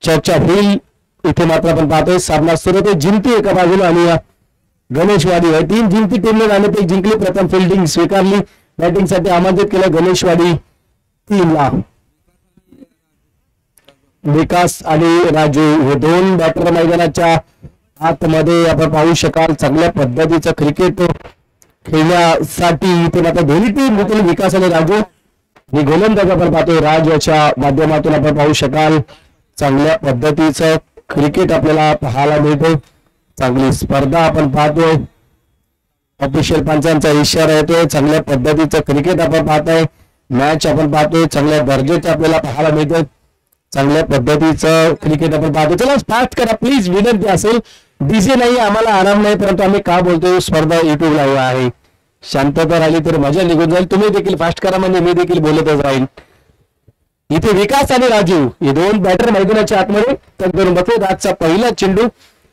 चर्चा होईल इथे मात्र आपण पाहतोय सामना सुरू होतोय. जिंती एका बाजूला आणि गणेशवाडी ही टीम जिंती टीमने नाणेफेक जिंकली. प्रथम फिल्डिंग स्वीकारली. बॅटिंगसाठी आमंत्रित केलं गणेशवाडी टीमला. विकास आणि राजू हे दोन बॅटर मैदानाच्या आतमध्ये आपण पाहू शकाल. चांगल्या पद्धतीचं क्रिकेट खेळण्यासाठी इथे मात्र दोन्ही टीम होतील. विकास आणि राजू ही गोलंदाज आपण पाहतोय. राज याच्या माध्यमातून आपण पाहू शकाल चांगल्या पद्धतीचं क्रिकेट आपल्याला पाहायला मिळते. चांगली स्पर्धा आपण पाहतोय. ऑफिशियल पंचांचा इशारा येतोय. चांगल्या पद्धतीचं क्रिकेट आपण पाहतोय. मॅच आपण पाहतोय चांगल्या दर्जाचे आपल्याला पाहायला मिळते. चांगल्या पद्धतीचं क्रिकेट आपण पाहतोय. चला स्टार्ट करा प्लीज. विनंती असेल डीजे नाही आम्हाला आराम नाही परंतु आम्ही का बोलतोय स्पर्धा युट्यूब लाईव्ह आहे. शांतता राहिली तर मजा निघून जाईल. तुम्ही देखील फास्ट करा म्हणजे मी देखील बोलतच राहील. इथे विकास आणि राजू हे दोन बॅटर मैदानाच्या आतमध्ये तर दोन बघतो. राजचा पहिला चेंडू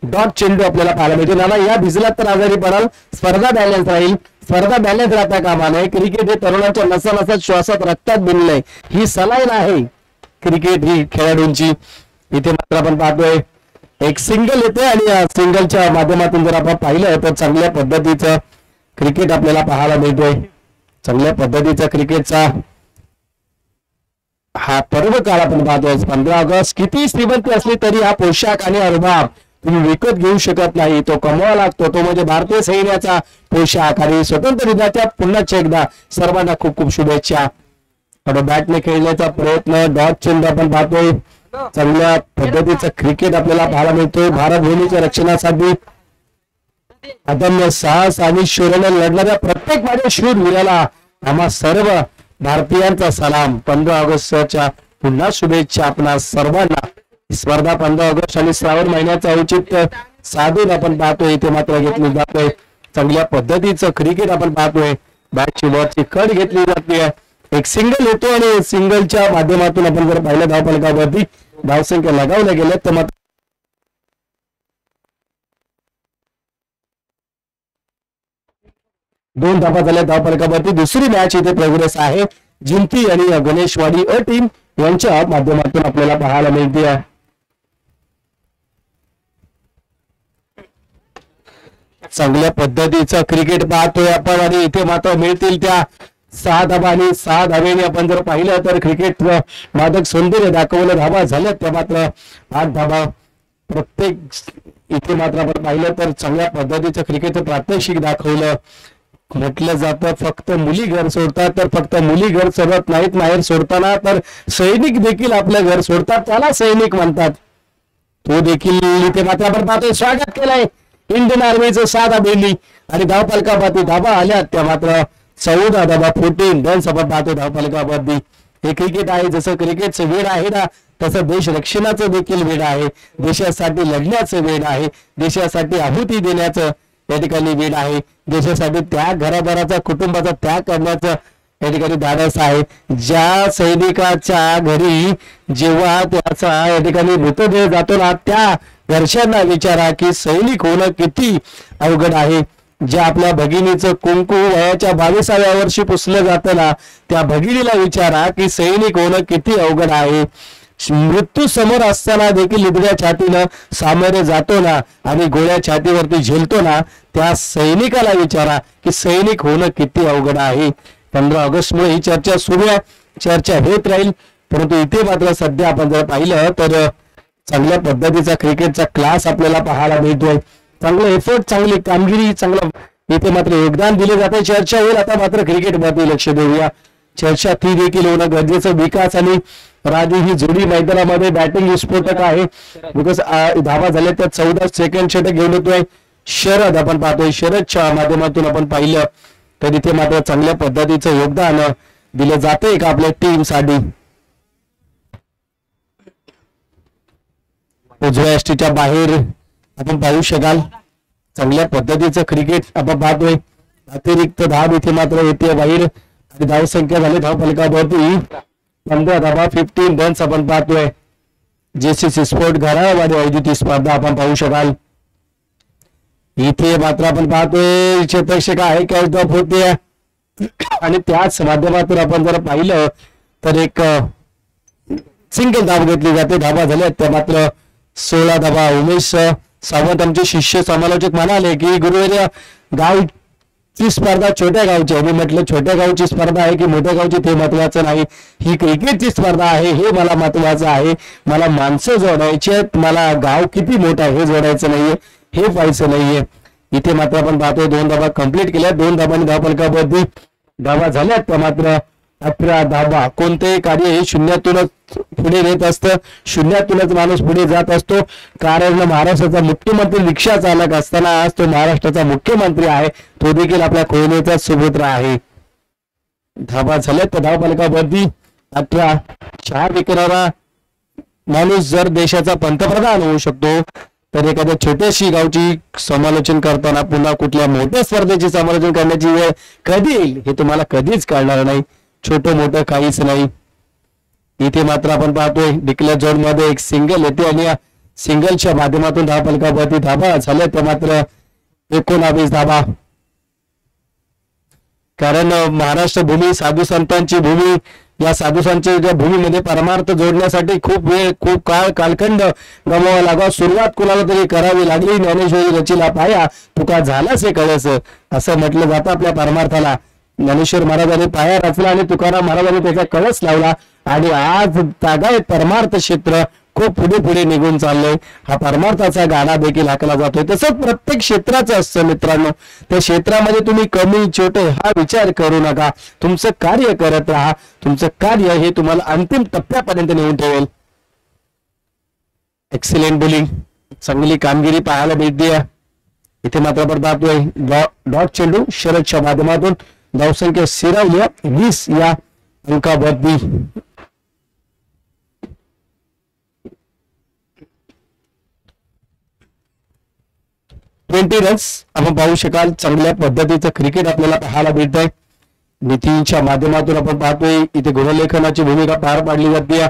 डॉट चेंडू आपल्याला पाहायला मिळतो. नाना या भिजला तर आजारी पडाल. स्पर्धा बॅलन्स राहील. स्पर्धा बॅलन्स राहता कामा नये. क्रिकेट हे तरुणांच्या नसा श्वासात रक्तात भिनलंय. ही सलाईन आहे क्रिकेट ही खेळाडूंची. इथे मात्र आपण पाहतोय एक सिंगल येते आणि सिंगलच्या माध्यमातून जर आपण पाहिलं तर चांगल्या पद्धतीचं क्रिकेट आपल्याला पाहायला मिळतोय. चांगल्या पद्धतीचा क्रिकेटचा हा पर्व काळ आपण पाहतोय. 15 ऑगस्ट किती श्रीमंती असली तरी हा पोशाख आणि अनुभव तुम्ही विकत घेऊ शकत नाही. तो कमवावा लागतो. तो म्हणजे भारतीय सैन्याचा पोशाख. आणि स्वतंत्र दिनाच्या पुन्हा एकदा सर्वांना खूप खूप शुभेच्छा. बॅटने खेळण्याचा प्रयत्न डॉट चेंडू आपण पाहतोय. चांगल्या पद्धतीचं क्रिकेट आपल्याला पाहायला मिळतोय. भारत भूमीच्या रक्षणासाठी अदम्य साहस आणि शौर्याने लढणाऱ्या प्रत्येक माझ्या शूर वीराला आम्हा सर्व भारतीयांचा सलाम. 15 ऑगस्टच्या पुन्हा शुभेच्छा आपणा सर्वांना. स्पर्धा 15 ऑगस्ट आणि श्रावण महिन्याचं औचित्य साधून आपण पाहतोय. इथे मात्र घेतली जातोय. चांगल्या पद्धतीचं क्रिकेट आपण पाहतोय. बॅटची वरची कट घेतली जाते. एक सिंगल येतो आणि सिंगलच्या माध्यमातून आपण जर पाहिलं धावफलकावरती धावसंख्या लगावल्या गेल्या तर मात्र दोन धावा झाल्या धावफलकावरती. दुसरी मॅच इथे प्रोग्रेस आहे. जिंती आणि गणेशवाडी अ टीम यांच्या माध्यमातून आपल्याला पाहायला मिळते. चांगल्या पद्धतीचं क्रिकेट पाहतोय आपण आणि इथे मात्र मिळतील त्या 6 धावा आणि 6 धावेने आपण जर पाहिलं तर क्रिकेट मादक सौंदर्य दाखवलं. धावा झाल्या त्या मात्र 8 धावा प्रत्येक. इथे मात्र आपण पाहिलं तर चांगल्या पद्धतीचं क्रिकेटचं प्रात्यक्षिक दाखवलं. म्हटलं जातं फक्त मुली घर सोडतात तर फक्त मुली घर सोडत नाहीत. माहेर सोडताना तर सैनिक देखील आपलं घर सोडतात. त्याला सैनिक म्हणतात. तो देखील इथे मात्र आपण पाहतोय स्वागत केलंय इंडियन आर्मीचं 6 धाबेली आणि धावफलकावरती धावा आल्या त्या मात्र 14 धावा 14 रन्स आपण पाहतोय धावफलकावरती. हे क्रिकेट आहे. जसं क्रिकेटचं वेळ आहे ना तसं देश रक्षणाचं देखील वेळ आहे. देशासाठी लढण्याचं वेळ आहे. देशासाठी आहुती देण्याचं या ठिकाणी वेळ आहे. देशासाठी त्याग घरादाराचा कुटुंबाचा त्याग करण्याचं या ठिकाणी धाडस आहे. ज्या सैनिकाच्या घरी जेव्हा त्याचा या ठिकाणी मृतदेह जातो ना त्या घरच्यांना विचारा की सैनिक होणं किती अवघड आहे. ज्या आपल्या भगिनीचं कुंकू वयाच्या 22व्या वर्षी पुसलं जातं ना त्या भगिनीला विचारा की सैनिक होणं किती अवघड आहे. मृत्यू समोर असताना देखील निधड्या छातीनं सामोरे जातो ना आणि गोळ्या छातीवरती झेलतो ना त्या सैनिकाला विचारा की सैनिक होणं किती अवघड आहे. 15 ऑगस्ट मुळे ही चर्चा सुरू आहे. चर्चा होत राहील परंतु इथे मात्र सध्या आपण जर पाहिलं तर चांगल्या पद्धतीचा क्रिकेटचा क्लास आपल्याला पाहायला मिळतोय. चांगलं एफर्ट चांगली कामगिरी चांगलं इथे मात्र योगदान दिले जाते. चर्चा होईल. आता मात्र क्रिकेटवरती लक्ष देऊया. चर्चा ती देखील होणं गरजेचं. विकास आणि राजू ही जोडी मैदानामध्ये बॅटिंग विस्फोटक आहे. बिकॉज धावा झाल्या त्या 14 सेकंड षटक घेऊन येतोय शरद. आपण पाहतोय शरदच्या माध्यमातून आपण पाहिलं तर इथे मात्र चांगल्या पद्धतीचं योगदान दिलं जातंय का आपल्या टीम साठी. उजव्या यष्टीच्या बाहेर आपण पाहू शकाल चांगल्या पद्धतीचं क्रिकेट आपण पाहतोय. अतिरिक्त धाव इथे मात्र येते बाहेर आणि धावसंख्या झाली धावफलकावरती 15 धावा 15 रन्स आपण पाहतोय. जेसीसी स्पोर्ट घरावाडी आयोजित स्पर्धा आपण पाहू शकाल. इथे मात्र आपण पाहतोय क्षेत्ररक्षक आहे कॅच ड्रॉप होते आणि त्याच माध्यमातून आपण जर पाहिलं तर एक सिंगल धाव घेतली जाते. धाबा झाल्या त्या मात्र 16 धाबा. उमेश सावंत आमचे शिष्य समालोचक म्हणाले की गुरुवर्य गावची स्पर्धा छोट्या गावची आहे. मी म्हटलं छोट्या गावची स्पर्धा आहे की मोठ्या गावची ते महत्वाचं नाही, ही क्रिकेटची स्पर्धा आहे हे मला महत्वाचं आहे. मला माणसं जोडायची आहेत, मला गाव किती मोठं आहे हे जोडायचं नाहीये, हे पाहायचं नाहीये. इथे मात्र आपण पाहतोय 2 धाबा कंप्लीट केल्या. 2 धाबांनी धावफलकावरती धावा झाल्यात त्या मात्र 18 धाबा. कोणतेही कार्य हे शून्यातूनच पुढे नेत असतं, शून्यातूनच माणूस पुढे जात असतो. कारण महाराष्ट्राचा मुख्यमंत्री रिक्षा चालक असताना आज तो महाराष्ट्राचा मुख्यमंत्री आहे, तो देखील आपल्या कोयनेचा सुपुत्र आहे. धाबा झाल्यात त्या धावफलकावरती 18. चहा विकणारा माणूस जर देशाचा पंतप्रधान होऊ शकतो तर एखाद्या छोट्याशी गावची समालोचन करताना पुन्हा कुठल्या मोठ्या स्पर्धेचे समालोचन करण्याची वेळ कधी येईल हे तुम्हाला कधीच कळणार नाही. छोटं मोठं काहीच नाही. इथे मात्र आपण पाहतोय डिक्लेअर झोन मध्ये एक सिंगल येते आणि या सिंगलच्या माध्यमातून धावफलकावरती धाबा झाल्या त्या मात्र 19 धाबा. कारण महाराष्ट्र भूमी साधू संतांची भूमी, या साधू संतांच्या भूमीमध्ये परमार्थ जोडण्यासाठी खूप वेळ खूप कालखंड गमवावा लागा. सुरुवात कुणाला तरी करावी लागली. ज्ञानेश्वरी रचिला पाया तुका झालाच हे कळस असं म्हटलं जातं आपल्या परमार्थाला. ज्ञानेश्वर महाराजांनी पाया रचला आणि तुकाराम महाराजांनी त्याचा कळस लावला आणि आज तागायत परमार्थ क्षेत्र खूप पुढे पुढे निघून चाललंय. हा परमार्थाचा गाणा देखील हाकला जातोय. तसंच प्रत्येक क्षेत्राचं असतं मित्रांनो. त्या क्षेत्रामध्ये तुम्ही कमी छोटे हा विचार करू नका. तुमचं कार्य करत राहा. तुमचं कार्य हे तुम्हाला अंतिम टप्प्यापर्यंत नेऊन ठेवेल. एक्सिलेंट बोलिंग, चांगली कामगिरी पाहायला भेटते. इथे मात्र आपण पाहतोय डॉट चेंडू शरदच्या माध्यमातून धावसंख्या स्थिरावली 20 या अंकावरती. रन्स आपण पाहू शकाल. चांगल्या पद्धतीचं क्रिकेट आपल्याला पाहायला भेटत आहे. नितीनच्या माध्यमातून आपण पाहतोय इथे गुणलेखनाची भूमिका पार पाडली जाते.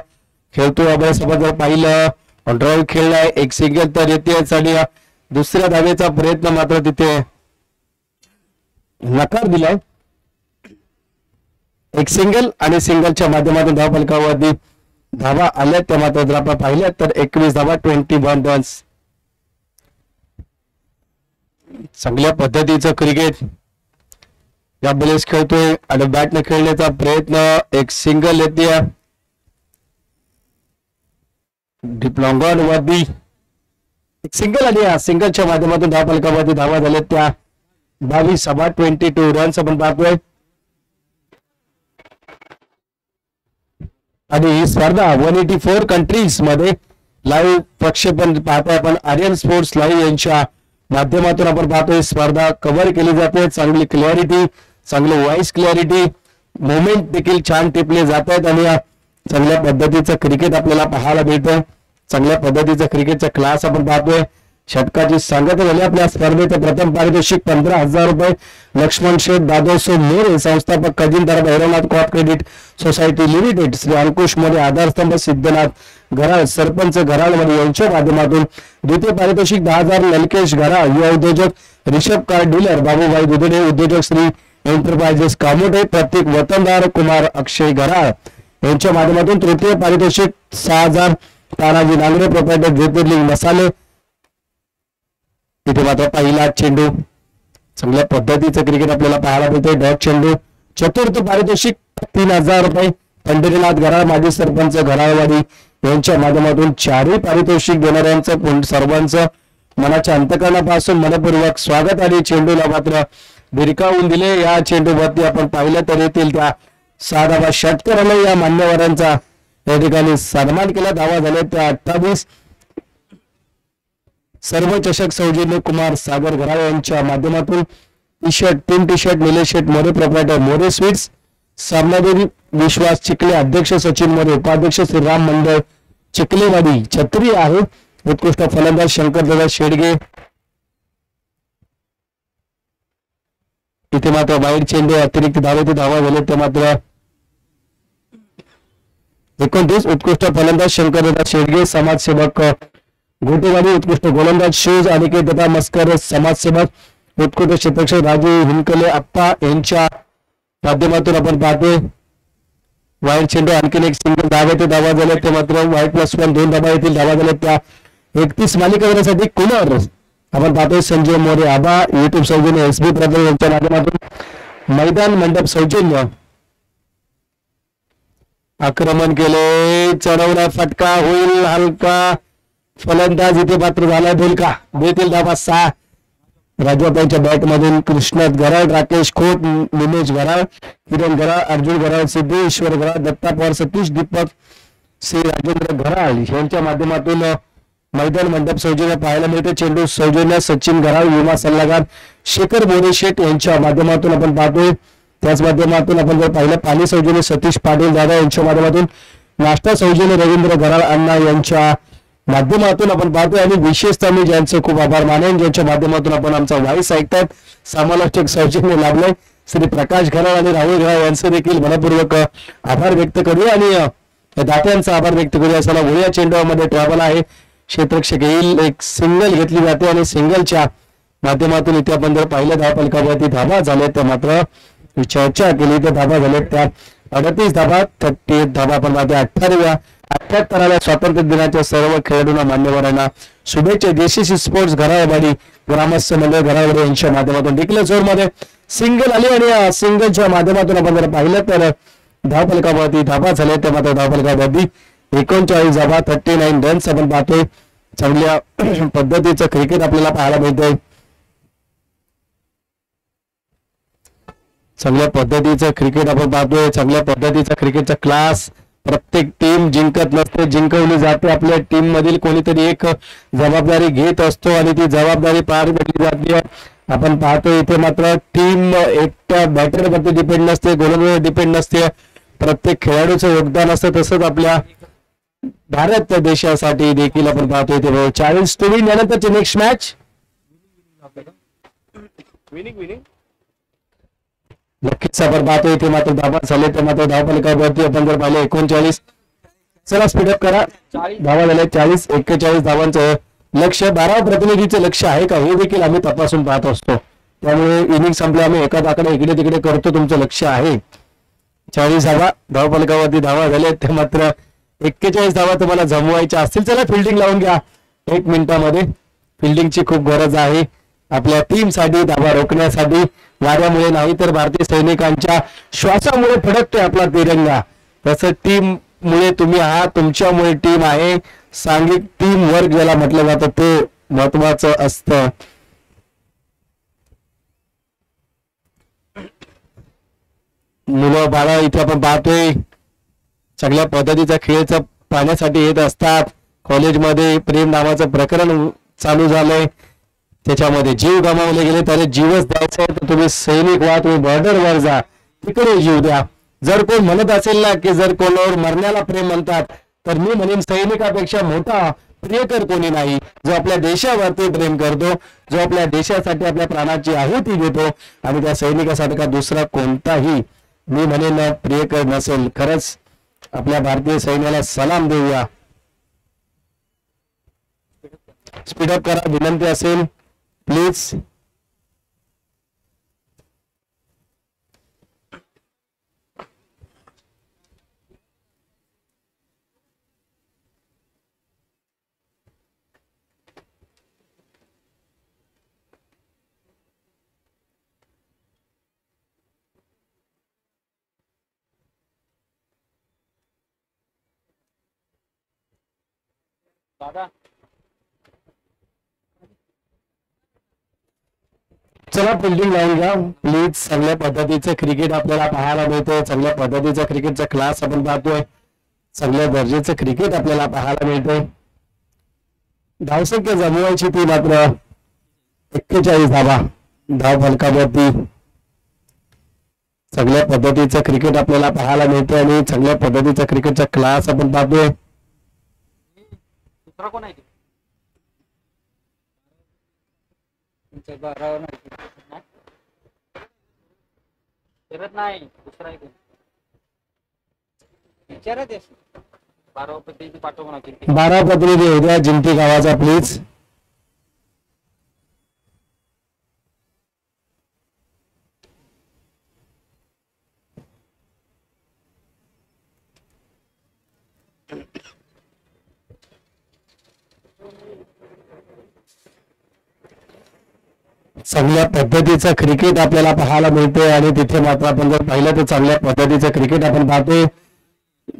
खेळतोय अभ्यास आपण जर पाहिलं ड्राईव्ह खेळलाय, एक सिंगल तर येतेच आणि दुसऱ्या धावेचा प्रयत्न मात्र तिथे नकार दिलाय. एक सिंगल आणि सिंगलच्या माध्यमातून धावफलकावरती धावा आल्या त्या मात्र जर आपण पाहिल्या तर 21 धावा 21 रन्स. चांगल्या पद्धतीचं क्रिकेट या बलेस खेळतोय आणि बॅटने खेळण्याचा प्रयत्न. एक सिंगल येते डिप्लॉंगॉन वरती एक सिंगल आणि या सिंगलच्या माध्यमातून धावफलकावरती धावा झाल्या त्या 22 धावा 22 रन्स आपण पाहतोय. आणि ही स्पर्धा 184 कंट्रीज मध्ये लाईव्ह प्रक्षेपण पाहतोय आपण. आर्यन स्पोर्ट्स लाईव्ह यांच्या माध्यमातून आपण पाहतोय स्पर्धा कव्हर केली जाते. चांगली क्लॅरिटी, चांगली व्हॉइस क्लॅरिटी, मोमेंट देखील छान टिपले जात आहेत आणि चांगल्या पद्धतीचं क्रिकेट आपल्याला पाहायला मिळतं. चांगल्या पद्धतीचा क्रिकेटचा क्लास आपण पाहतोय. षटकाची सांगता झाली आपल्या स्पर्धेचं प्रथम पारितोषिक 15,000 रुपये. लक्ष्मण शेठ दादोसो मोरे संस्थापक खजिनदार Bhairavnath co-op credit society limited, Shri Ankush मध्ये आधारस्तंभ सिद्धनाथ घराळ सरपंच घराळमध्ये यांच्या माध्यमातून. द्वितीय पारितोषिक 10,000 ललकेश घराळ युवा उद्योजक रिषभ कार डीलर बाबूभाई दुधडे उद्योजक श्री एंटरप्राइजेस कामोठे प्रत्येक वतनदार कुमार अक्षय घराळ यांच्या माध्यमातून. तृतीय पारितोषिक 6,000 तानाजी नांगरे प्रोप्रायटर ज्योतिर्लिंग मसाले. इथे मात्र पहिला चेंडू. चांगल्या पद्धतीचं क्रिकेट आपल्याला पाहायला मिळते. डॉट चेंडू. चतुर्थ पारितोषिक 3,000 रुपये पंढरीनाथ घराळ माजी सरपंच घराळवाडी यांच्या माध्यमातून. चारही पारितोषिक देणाऱ्यांचं सर्वांचं मनाच्या अंतकरणापासून मनपूर्वक स्वागत. आणि चेंडूला मात्र भिरकावून दिले. या चेंडूवरती आपण पाहिलं तर येतील त्या 6 धावा षटकाराने या मान्यवरांचा या ठिकाणी सन्मान केला. धावा झाल्या त्या 28. सर्व चषक सौजन्य कुमार सागर घराळ यांच्या माध्यमातून. T shirt team T shirt Nilesh Sheth More proprietor More sweets. Samnadevi Vishwas Chikhale अध्यक्ष सचिन मोरे उपाध्यक्ष श्रीराम मंडळ चिखलेवाडी छत्री आहे. उत्कृष्ट फलंदाज शंकरदादा शेडगे. इथे मात्र वाईट चेंडू अतिरिक्त धावेचे धावा झाले ते मात्र 29. उत्कृष्ट फलंदाज शंकरदादा शेडगे समाजसेवक गोटेवाडी. उत्कृष्ट गोलंदाज शूज अनिकेत दादा मस्कर समाजसेवक. उत्कृष्ट क्षेत्ररक्षक राजू हिंकले आप्पा यांच्या माध्यमातून आपण पाहतोय. वाईट चेंडू आणखीन एक सिंगल धावा ते धावा झाले ते मात्र वाईट +1 2 धावा येतील धावा झाले त्या 31 मालिकेवरसाठी कुलर आपण पाहतोय संजय मोरे आबा युट्यूब सौजन्य SB ब्रदर यांच्या माध्यमातून मैदान मंडप सौजन्य आक्रमण केले चढवला फटका होईल हलका फलंदाज इथे पात्र झाला धुलका देतील धावा 6 राजवापांच्या बॅट मधून कृष्णात घराळ राकेश खोट निमेश घराळ किरण घराळ अर्जुन घराळ सिद्धेश्वर घराळ दत्ता पवार सतीश दीपक श्री राजेंद्र घराळ यांच्या माध्यमातून मैदान मंडप सौजन्य पाहायला मिळते चेंडू सौजन्य सचिन घराळ विमा सल्लागार शेखर बोरेशेठ यांच्या माध्यमातून आपण पाहतोय त्याच माध्यमातून आपण जर पाहिलं पाणी सौजन्य सतीश पाटील दादा यांच्या माध्यमातून नाश्ता सौजन्य रवींद्र घराळ अण्णा यांच्या माध्यमातून आपण पाहतोय आणि विशेषतः मी ज्यांचे खूप आभार मानेन ज्यांच्या माध्यमातून आपण आमचा व्हॉइस ऐकतात समालोचक सौजन्य लाभलंय श्री प्रकाश घराळ आणि राहुल घराळ यांचे देखील मनपूर्वक आभार व्यक्त करूया आणि दात्यांचा आभार व्यक्त करूया चला वळूया चेंडूमध्ये ट्रॅव्हल आहे क्षेत्ररक्षक येईल एक सिंगल घेतली जाते आणि सिंगलच्या माध्यमातून इथे आपण जर पाहिलं धावफलकावरती धाबा झाले तर मात्र चर्चा केली तर धाबा झाले त्या 38 धाबा 38 धाबा आपण पाहतो 78व्या स्वातंत्र्य दिनाच्या सर्व खेळाडूंना मान्यवरांना शुभेच्छा जेसीसी स्पोर्ट्स घरावाडी ग्रामस्थ मंडळ घरावाडी यांच्या माध्यमातून डिक्लेअर झोन मध्ये सिंगल आली आणि सिंगलच्या माध्यमातून आपण जर पाहिलं तर धावफलकावरती धाबा झाले तर मात्र धावफलकावरती 39 धाबा 39 रन्स आपण पाहतोय चांगल्या पद्धतीचं क्रिकेट आपल्याला पाहायला मिळतंय चांगल्या पद्धतीचं क्रिकेट आपण पाहतोय चांगल्या पद्धतीचा क्रिकेटचा क्लास प्रत्येक टीम जिंकत नसते जिंकवली जाते आपल्या टीम मधील कोणीतरी एक जबाबदारी घेत असतो आणि ती जबाबदारी पार पडली जाते आपण पाहतोय इथे मात्र टीम एकट्या बॅटरवरती डिपेंड नसते गोलंदाजावर डिपेंड नसते प्रत्येक खेळाडूचं योगदान असतं तसंच आपल्या भारत देशासाठी देखील आपण पाहतोय ते 40 टू विन यानंतरची नेक्स्ट मॅच नक्कीच आपण पाहतो इथे मात्र धावा झाले तर मात्र धावफलकावरती आपण जर पाहिले 39 चला स्पीडअप करा धावा झाले 40 41 धावांचं लक्ष 12 प्रतिनिधीचं लक्ष आहे का हे देखील आम्ही तपासून पाहत असतो त्यामुळे इनिंग संपले आम्ही एका दाखला इकडे तिकडे करतो तुमचं लक्ष आहे 40 धावा धावफलकावरती धावा झाले ते मात्र 41 धावा तुम्हाला जमवायच्या असतील चला फिल्डिंग लावून घ्या 1 मिनिटामध्ये फिल्डिंगची खूप गरज आहे आपल्या टीम साठी धावा रोखण्यासाठी वाऱ्यामुळे नाही तर भारतीय सैनिकांच्या श्वासामुळे फडकतोय आपला तिरंगा तसं टीम मुळे तुम्ही आहात तुमच्यामुळे टीम आहे सांघिक टीम वर्क ज्याला म्हटलं जातं ते महत्वाचं असतं मुलं बाळा इथे आपण पाहतोय चांगल्या पद्धतीचा खेळचा पाहण्यासाठी येत असतात कॉलेजमध्ये प्रेम नावाचं प्रकरण चालू झालंय त्याच्यामध्ये जीव गमावले गेले तरी जीवच द्यायचा तर तुम्ही सैनिक व्हा तुम्ही बॉर्डरवर जा तिकडे जीव द्या जर कोण म्हणत असेल ना की जर कोणावर मरण्याला प्रेम म्हणतात तर मी म्हणेन सैनिकापेक्षा मोठा प्रियकर कोणी नाही जो आपल्या देशावरती प्रेम करतो जो आपल्या देशासाठी आपल्या प्राणाची आहुती देतो आणि त्या सैनिकासारखा दुसरा कोणताही मी म्हणेन प्रियकर नसेल खरंच आपल्या भारतीय सैन्याला सलाम देऊया स्पीडअप करा विनंती असेल प्लीज दादा चला फिल्डिंग लावून घ्या प्लीज चांगल्या पद्धतीचं क्रिकेट आपल्याला पाहायला मिळतंय चांगल्या पद्धतीचा क्रिकेटचा क्लास आपण पाहतोय चांगल्या दर्जाचं क्रिकेट आपल्याला पाहायला मिळतंय धावसंख्या जमवायची ती मात्र 41 धावा धाव फलकावरती चांगल्या पद्धतीचं क्रिकेट आपल्याला पाहायला मिळतंय आणि चांगल्या पद्धतीचा क्रिकेटचा क्लास आपण पाहतोय दुसरा कोण आहे तुमच्या घरावर नाही करत नाही दुसरा आहे कोण विचारत आहे 12 प्रतिनिधी पाठव म्हणा 12 प्रतिनिधी उद्या जिंती गावाचा प्लीज चांगल्या पद्धतीचं क्रिकेट आपल्याला पाहायला मिळते आणि तिथे मात्र आपण जर पाहिलं तर चांगल्या पद्धतीचं क्रिकेट आपण पाहतोय.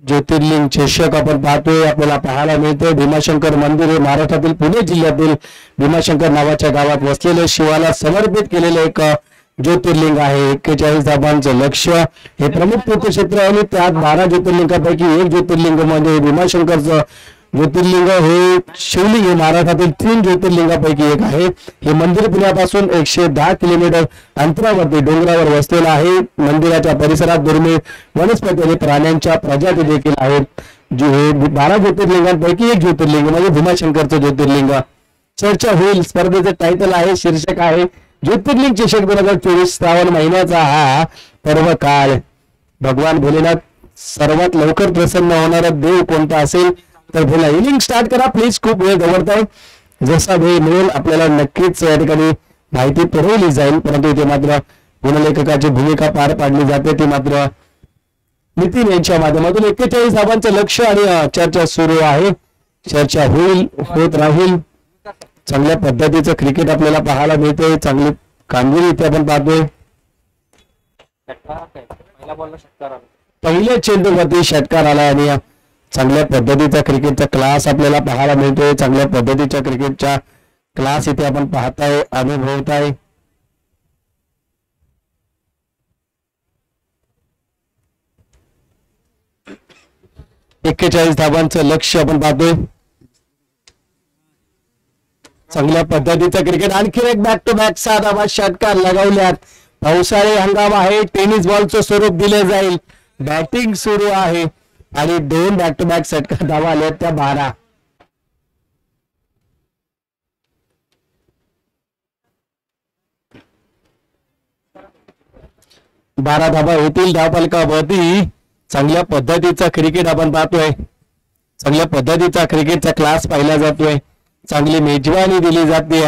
ज्योतिर्लिंग चषक आपण पाहतोय आपल्याला पाहायला मिळतोय. भीमाशंकर मंदिर हे महाराष्ट्रातील पुणे जिल्ह्यातील भीमाशंकर नावाच्या गावात वसलेले शिवाला समर्पित केलेले एक ज्योतिर्लिंग आहे. 41 धाबांचं लक्ष्य हे प्रमुख तीर्थक्षेत्र आहे आणि त्यात 12 ज्योतिर्लिंगापैकी एक ज्योतिर्लिंग म्हणजे भीमाशंकरचं ज्योतिर्लिंग हे शिवलिंग हे महाराष्ट्रातील 3 ज्योतिर्लिंगापैकी एक आहे. हे मंदिर पुण्यापासून 110 किलोमीटर अंतरावरती डोंगरावर वसलेलं आहे. मंदिराच्या परिसरात दुर्मिळ वनस्पती आणि प्राण्यांच्या प्रजाती देखील आहेत. हे 12 ज्योतिर्लिंगांपैकी एक ज्योतिर्लिंग म्हणजे भीमाशंकरचं ज्योतिर्लिंग. चर्चा होईल स्पर्धेचं टायटल आहे, शीर्षक आहे ज्योतिर्लिंग चषक 2024. श्रावण महिन्याचा हा पर्व काळ. भगवान भोलेनाथ सर्वात लवकर प्रसन्न होणारा देव कोणता असेल तर बोला. इनिंग स्टार्ट करा प्लीज, खूप वेळ दवडताय. जसा वेळ मिळेल आपल्याला नक्कीच या ठिकाणी माहिती पुरवली जाईल, परंतु इथे मात्र गुणलेखकाची भूमिका पार पाडली जाते ती मात्र नितीन यांच्या माध्यमातून. 41 धाबांचं लक्ष आणि चर्चा सुरू आहे. चर्चा होत राहील. चांगल्या पद्धतीचं क्रिकेट आपल्याला पाहायला मिळते. चांगली कामगिरी इथे आपण पाहतोय. पहिला बॉलला षटकार आला. पहिल्या चेंडूवरती षटकार आला आणि चांगल्या पद्धतीचा क्रिकेटचा क्लास आपल्याला पाहायला मिळतोय. चांगल्या पद्धतीच्या क्रिकेटचा क्लास इथे आपण पाहताय, अनुभवताय. एक्केचाळीस धाबांचं लक्ष आपण पाहतोय. चांगल्या पद्धतीचं क्रिकेट. आणखी एक बॅक टू बॅक 6 धाबा षटकार लगावल्यात. पावसाळी हंगाम आहे. टेनिस बॉलचं स्वरूप दिले जाईल. बॅटिंग सुरू आहे आणि 2 बॅक टू बॅक षटकार धावा आल्या त्या 12. 12 धाबा होतील धावफलकावरती. चांगल्या पद्धतीचा क्रिकेट आपण पाहतोय. चांगल्या पद्धतीचा क्रिकेटचा क्लास पाहिला जातोय. चांगली मेजवानी दिली जाते.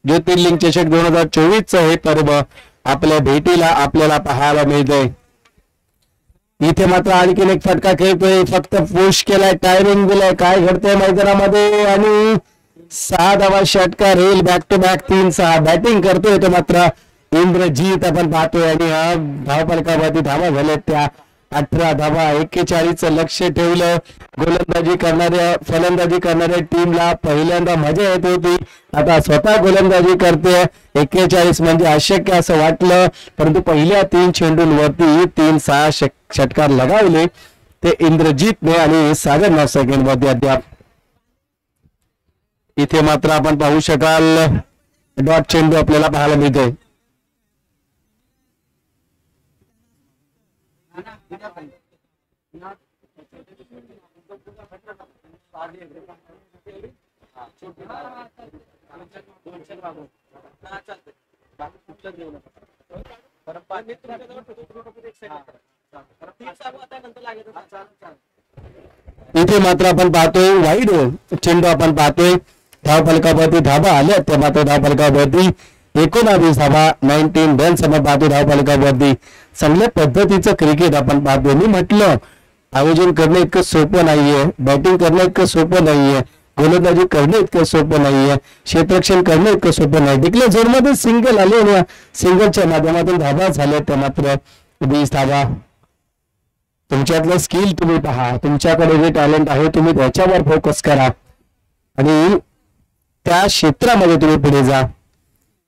ज्योतिर्लिंग चषक 2024 हे पर्व आपल्या भेटीला आपल्याला पाहायला मिळतंय. इथे मात्र आणखीन एक फटका खेळतोय. फक्त पुश केलाय, टायमिंग दिलाय. काय घडतंय मैदानामध्ये आणि 6 धावा षटकार येईल. बॅक टू बॅक 3-6 बॅटिंग करतोय तो मात्र इंद्रजीत आपण पाहतोय आणि धावफलकावरती धावा झाल्या त्या 18 धावा. 41 लक्ष ठेवलं. गोलंदाजी करणाऱ्या फलंदाजी करणाऱ्या टीमला पहिल्यांदा मजा येत होती, आता स्वतः गोलंदाजी करते. 41 म्हणजे अशक्य असं वाटलं, परंतु पहिल्या 3 चेंडूंवरती 3-6 षटकार लगावले ते इंद्रजीतने आणि सागर सेकंड मध्ये अद्याप. इथे मात्र आपण पाहू शकाल डॉट चेंडू आपल्याला पाहायला मिळतोय. इथे मात्र आपण पाहतोय वाईड चेंडू आपण पाहतोय. धावफलकावरती धाबा आल्या त्या मात्र धावफलकावरती 19 धाबा 19 रन्स आपण पाहतो धावफलकावरती. चांगल्या पद्धतीचं क्रिकेट आपण पाहतोय. मी म्हटलं आयोजन करणं इतकं सोपं नाहीये, बॅटिंग करणं इतकं सोपं नाहीये, गोलंदाजी करणं इतकं सोपं नाहीये, क्षेत्ररक्षण करणं इतकं सोपं नाही. तिकडे झोनमध्ये सिंगल आले आणि सिंगलच्या माध्यमातून धाबा झाल्या त्या मात्र 20 धाबा. तुमच्यातलं स्किल तुम्ही पहा, तुमच्याकडे जे टॅलेंट आहे तुम्ही त्याच्यावर फोकस करा आणि त्या क्षेत्रामध्ये तुम्ही पुढे जा.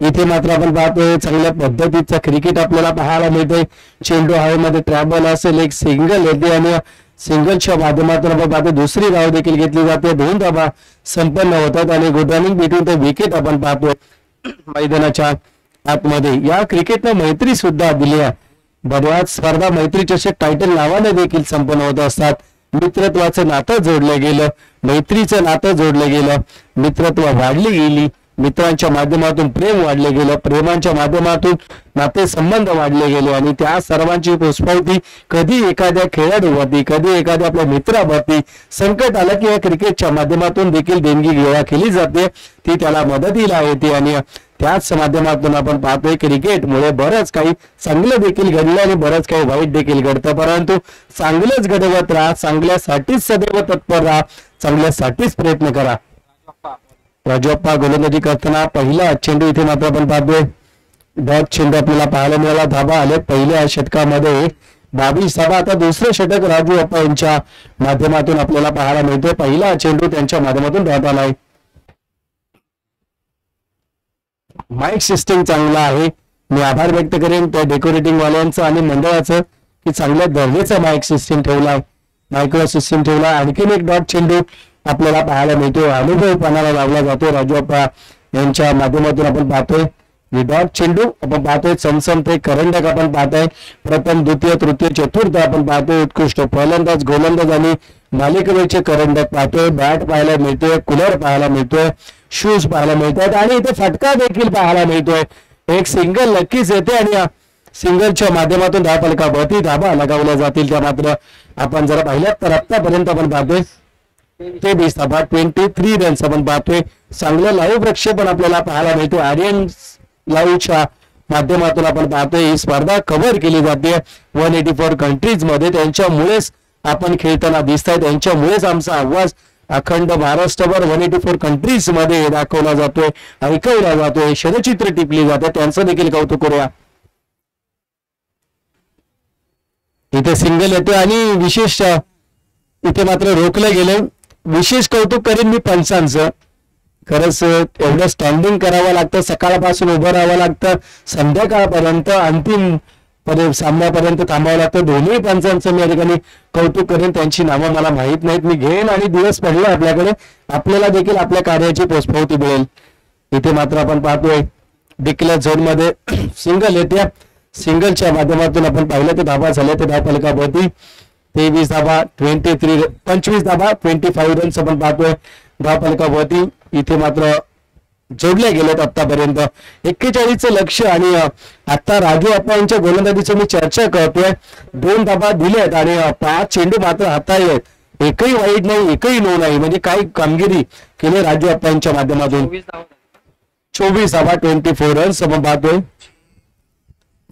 इथे मात्र आपण पाहतोय चांगल्या पद्धतीचा क्रिकेट आपल्याला पाहायला मिळतोय. चेंडू हवेमध्ये ट्रॅव्हल असेल, एक सिंगल येते आणि सिंगलच्या माध्यमातून आपण पाहतो दुसरी धाव देखील घेतली जाते. 2 धावा संपन्न होतात आणि good running between the wicket आपण पाहतोय मैदानाच्या आतमध्ये. या क्रिकेटनं मैत्री सुद्धा दिली आहे. बऱ्याच स्पर्धा मैत्री चषक टायटल नावाने देखील संपन्न होत असतात. मित्रत्वाचं नातं जोडलं गेलं, मैत्रीचं नातं जोडलं गेलं, मित्रत्व वाढली गेली, मित्रांच्या माध्यमातून प्रेम वाढले गेलं, प्रेमांच्या माध्यमातून नाते संबंध वाढले गेले आणि त्या सर्वांची पोचपावती कधी एखाद्या खेळाडूवरती, कधी एखाद्या आपल्या मित्रावरती संकट आलं की या क्रिकेटच्या माध्यमातून देखील देणगी गोळा केली जाते, ती त्याला मदतीला येते. आणि त्याच माध्यमातून आपण पाहतोय क्रिकेटमुळे बरंच काही चांगलं देखील घडलं आणि बरंच काही वाईट देखील घडतं, परंतु चांगलंच घडवत राहा, चांगल्यासाठीच सदैव तत्पर राहा, चांगल्यासाठीच प्रयत्न करा. राजप्पा गोलंदाजी करताना पहिला चेंडू इथे मात्र आपण पाहतोय डॉट चेंडू आपल्याला पाहायला मिळाला. धाबा आले पहिल्या षटकामध्ये 22 धाबा. आता दुसरं षटक राजू अप्पा यांच्या माध्यमातून आपल्याला पाहायला मिळतोय. पहिला चेंडू त्यांच्या माध्यमातून डॉट आलाय. माईक सिस्टम चांगला आहे. मी आभार व्यक्त करेन त्या डेकोरेटिंग वाल्यांचं आणि मंडळाचं की चांगल्या दर्जाचा माईक सिस्टम ठेवलाय, मायक्रो सिस्टम ठेवला. आणखीन एक डॉट चेंडू आपल्याला पाहायला मिळतो. अनुभव पानाला लावला जातो. राजू अप्पा यांच्या माध्यमातून आपण पाहतोय डॉट चेंडू आपण पाहतोय. चमचमते करंडक आपण पाहतोय. प्रथम, द्वितीय, तृतीय, चतुर्थ आपण पाहतोय. उत्कृष्ट फलंदाज, गोलंदाज आणि मालिकेवरचे करंडक पाहतोय. बॅट पाहायला मिळतोय, कूलर पाहायला मिळतोय, शूज पाहायला मिळतात आणि इथे फटका देखील पाहायला मिळतोय. एक सिंगल नक्कीच येते आणि सिंगलच्या माध्यमातून धावफलकावरती धाबा लगावल्या जातील. त्या मात्र आपण जर पाहिल्यात तर आतापर्यंत आपण पाहतोय 23 धाबा, 23 रन्स आपण पाहतोय. चांगलं लाईव्ह प्रक्षेपण आपल्याला पाहायला मिळतो. आर्यन लाईव्हच्या माध्यमातून आपण पाहतोय ही स्पर्धा कव्हर केली जाते 184 कंट्रीज मध्ये. त्यांच्यामुळेच आपण खेळताना दिसत आहे. त्यांच्यामुळेच आमचा आवाज अखंड महाराष्ट्रभर 184 कंट्रीज मध्ये दाखवला जातोय, ऐकवला जातोय, शरचित्र टिपली जाते. त्यांचं देखील कौतुक करूया. इथे सिंगल येते आणि विशेष इथे मात्र रोखलं गेलं. विशेष कौतुक करेन मी पंचांचं. खरंच एवढं स्टँडिंग करावं लागतं, सकाळपासून उभं राहावं लागतं, संध्याकाळपर्यंत अंतिम सामन्यापर्यंत थांबावं लागतं. दोन्ही पंचांचं मी या ठिकाणी कौतुक करेन. त्यांची नावं मला माहित नाहीत, मी घेईन आणि दिवस पडला आपल्याकडे आपल्याला देखील आपल्या कार्याची पोचपावती मिळेल. इथे मात्र आपण पाहतोय डिक्लेअर झोन मध्ये सिंगल येते. सिंगलच्या माध्यमातून आपण पाहिलं तर धाबा झाल्या ते धावफलकावरती 23 धाबा, 25 धाबा, 25 रन्स आपण पाहतोय धावफलकावरती. इथे मात्र जोडले गेलेत आतापर्यंत 41चं लक्ष. आणि आता राजू अप्पा यांच्या गोलंदाजीचं मी चर्चा करतोय. 2 धाबा दिलेत आणि 5 चेंडू मात्र हाताळलेत. एकही वाईट नाही, एकही नो नाही. म्हणजे काय कामगिरी केली राजू अप्पा यांच्या माध्यमातून. 24 धाबा, 24 रन्स आपण पाहतोय.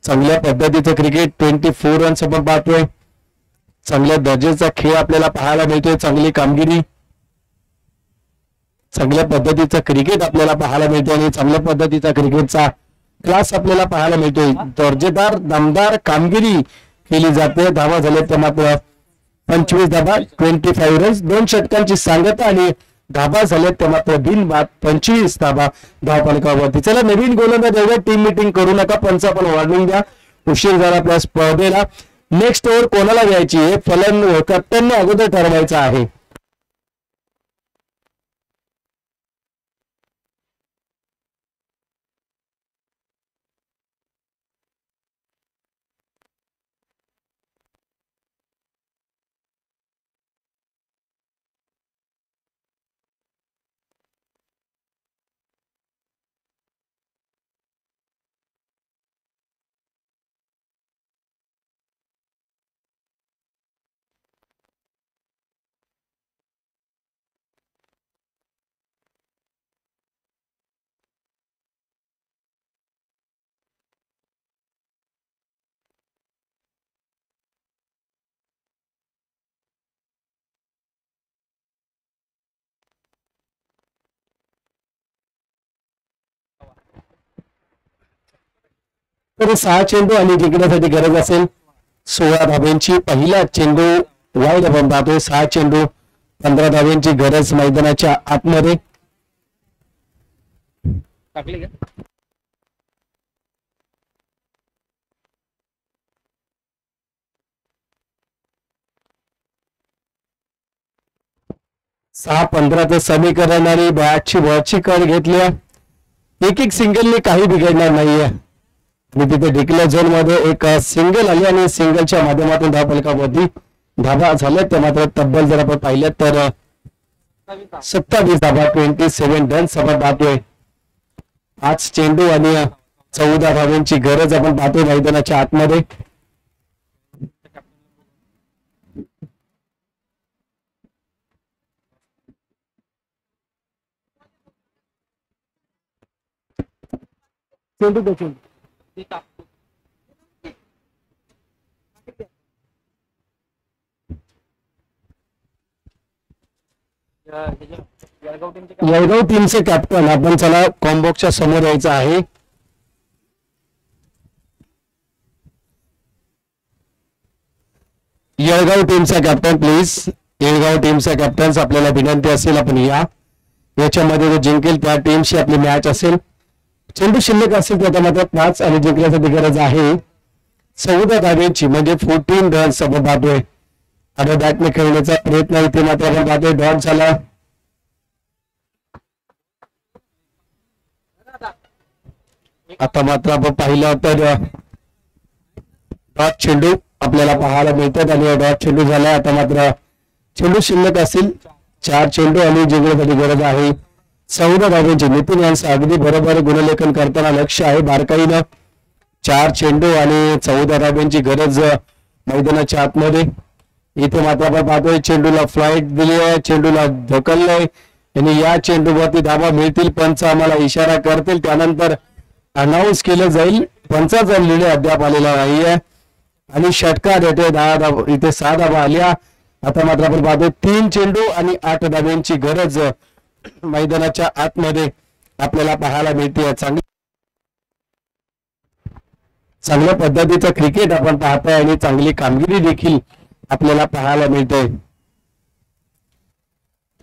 चांगल्या पद्धतीचं क्रिकेट, 24 रन्स आपण पाहतोय. चांगल्या दर्जाचा खेळ आपल्याला पाहायला मिळतोय. चांगली कामगिरी, चांगल्या पद्धतीचं क्रिकेट आपल्याला पाहायला मिळते आणि चांगल्या पद्धतीचा क्रिकेटचा क्लास आपल्याला पाहायला मिळतोय. दर्जेदार दमदार कामगिरी केली जाते. धावा झाले तर मात्र 25 धाबा, 25 रन्स, 2 षटकांची सांगता आणि धाबा झाले तर मात्र बिनबाद 25 धाबा धावफलकावरती. चला नवीन गोलंदाज एवढ्या टीम मिटिंग करू नका, पंच पण वाढवून द्या. उशीर झाला आपल्या स्पर्धेला. नेक्स्ट ओव्हर कोणाला द्यायची हे कॅप्टनने अगोदर ठरवायचं आहे. तर 6 चेंडू आणि जिंकण्यासाठी गरज असेल 16 धाब्यांची. पहिला चेंडू वाईड आपण पाहतोय. 6 चेंडू 15 धाब्यांची गरज मैदानाच्या आतमध्ये. टाकली का? सहा 15चं समीकरण आणि बॅटची वरची कड घेतल्या. एक सिंगलने काही बिघडणार नाहीये. आणि तिथे डिक्लेअर झोन मध्ये एक सिंगल आली आणि सिंगलच्या माध्यमातून धावफलकावरती धाबा झाल्या. त्या मात्र तब्बल जर आपण पाहिलं तर 27 धाबा, 27 रन्स आपण पाहतोय. 5 चेंडू आणि 14 धाब्यांची गरज आपण पाहतोय मैदानाच्या आतमध्ये. चेंडू देखील 'येळगाव टीमचे कॅप्टन आपण चला कॉम्बॉक्सच्या समोर यायचं आहे. येळगाव टीमचा कॅप्टन प्लीज, येळगाव टीमचा कॅप्टन्स आपल्याला विनंती असेल आपण याच्यामध्ये जो जिंकेल त्या टीमशी आपली मॅच असेल. चेंडू शिल्लक असेल तर मात्र 5 आणि जिंकण्यासाठी गरज आहे 14 धाब्यांची, म्हणजे 14 रन्स आपण पाहतोय. आता बॅटने खेळण्याचा प्रयत्न इथे मात्र आपण पाहतोय डॉट झाला. आता मात्र आपण पाहिलं तर डॉट चेंडू आपल्याला पाहायला मिळतात आणि डॉट चेंडू झाला. आता मात्र चेंडू शिल्लक असेल 4 चेंडू आणि जिंकण्यासाठी गरज आहे 14 धाब्यांची. नितीन यांचं अगदी बरोबर गुणलेखन करताना लक्ष आहे बारकाईनं. 4 चेंडू आणि 14 धाब्यांची गरज मैदानाच्या आतमध्ये. इथे मात्र आपण पाहतोय चेंडूला फ्लाईट दिली आहे, चेंडूला ढकललंय आणि या चेंडूवरती धाबा मिळतील. पंच आम्हाला इशारा करतील, त्यानंतर अनाऊन्स केलं जाईल. पंचाचा निर्णय अद्याप आलेला नाहीये आणि षटकार येते 10 धाबा, इथे 6 धाबा आल्या. आता मात्र आपण पाहतोय 3 चेंडू आणि 8 धाब्यांची गरज मैदानाच्या आतमध्ये आपल्याला पाहायला मिळते. चांगल्या पद्धतीचं क्रिकेट आपण पाहतोय आणि चांगली कामगिरी देखील आपल्याला पाहायला मिळते.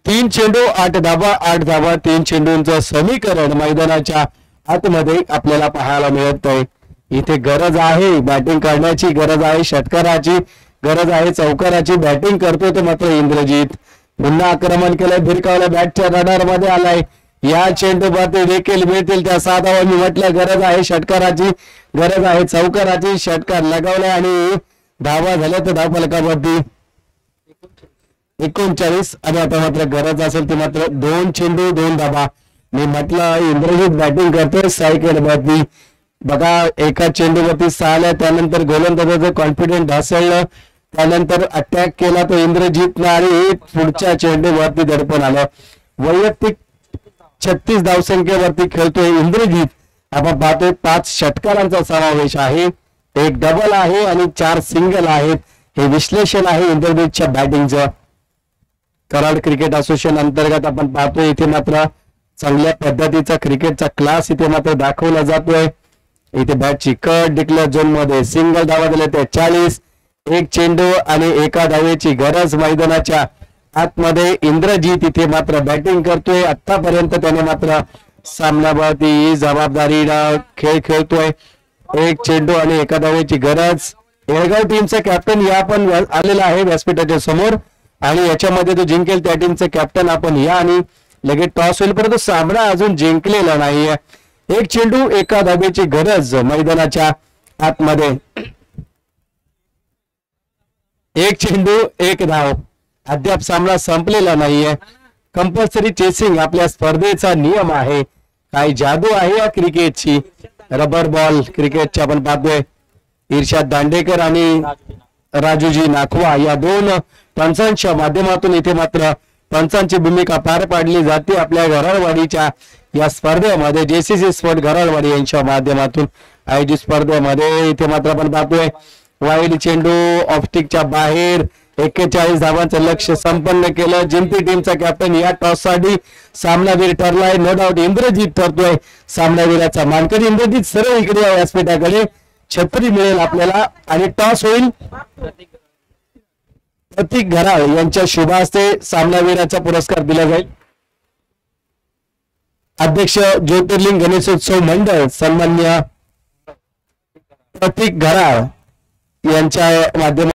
3 चेंडू 8 धाबा, 8 धाबा 3 चेंडूंचं समीकरण मैदानाच्या आतमध्ये आपल्याला पाहायला मिळत आहे. इथे गरज आहे बॅटिंग करण्याची, गरज आहे षटकाराची, गरज आहे चौकाराची. बॅटिंग करतोय तो मात्र इंद्रजीत पुन्हा आक्रमण केलंय, भिरकावला बॅटच्या रडार मध्ये आलाय. या चेंडूवरती देखील मिळतील त्या 6 धावा. मी म्हटलं गरज आहे षटकाराची, गरज आहे चौकाराची. षटकार लगावलाय आणि धावा झाल्या तर धावफलकावरती 39. आणि आता मात्र गरज असेल ते मात्र 2 चेंडू 2 धाबा. मी म्हटलं इंद्रजीत बॅटिंग करतोय सायकल वरती. बघा एका चेंडूवरती 6 आल्या, त्यानंतर गोलंदाजाचं कॉन्फिडन्स ढासळलं, त्यानंतर अटॅक केला तो इंद्रजीतनं आणि पुढच्या चेंडूवरती दडपण आलं. वैयक्तिक 36 धावसंख्येवरती खेळतोय इंद्रजीत. आपण पाहतोय 5 षटकारांचा समावेश आहे, 1 डबल आहे आणि 4 सिंगल आहेत. हे विश्लेषण आहे इंद्रजीतच्या बॅटिंगचं. कराड क्रिकेट असोसिएशन अंतर्गत आपण पाहतोय इथे मात्र चांगल्या पद्धतीचा क्रिकेटचा क्लास इथे मात्र दाखवला जातोय. इथे बॅटची कट डिक्लेअर झोन मध्ये सिंगल धावा दिल्या त्या 40, 1 चेंडू आणि 1 धावेची गरज मैदानाच्या आतमध्ये. इंद्रजीत इथे मात्र बॅटिंग करतोय. आतापर्यंत त्याने मात्र सामनावरती जबाबदारीला खेळ खेळतोय. 1 चेंडू आणि 1 धावेची गरज. येळगाव टीमचा कॅप्टन या पण आलेला आहे व्यासपीठाच्या समोर आणि याच्यामध्ये तो जिंकेल त्या टीमचे कॅप्टन आपण या आणि लगेच टॉस होईल, परंतु सामना अजून जिंकलेला नाहीये. 1 चेंडू 1 धावेची गरज मैदानाच्या आतमध्ये. 1 चेंडू 1 धाव. अद्याप सामना संपलेला नाहीये. कंपल्सरी चेसिंग आपल्या स्पर्धेचा नियम आहे. काय जादू आहे या क्रिकेटची. रबर बॉल क्रिकेटच्या आपण पाहतोय. इर्शाद दांडेकर आणि राजूजी नाखवा या 2 पंचांच्या माध्यमातून इथे मात्र पंचांची भूमिका पार पाडली जाते आपल्या घराळवाडीच्या या स्पर्धेमध्ये. जेसीसी स्पोर्ट घराळवाडी यांच्या माध्यमातून आयोजित स्पर्धेमध्ये इथे मात्र आपण पाहतोय वाईड चेंडू ऑफस्टिकच्या बाहेर. 41 धावांचं लक्ष्य संपन्न केलं. जिंती टीमचा कॅप्टन या टॉस साठी सामनावीर ठरलाय. नो डाऊट इंद्रजीत ठरतोय सामनावीराचा मानकरी. इंद्रजीत सरळ इकडे या व्यासपीठाकडे, छत्री मिळेल आपल्याला आणि टॉस होईल. प्रतीक घराळ यांच्या शुभ हस्ते सामनावीराचा पुरस्कार दिला जाईल. अध्यक्ष ज्योतिर्लिंग गणेशोत्सव मंडळ सन्मान्य प्रतीक घराळ यांच्या माध्यमातून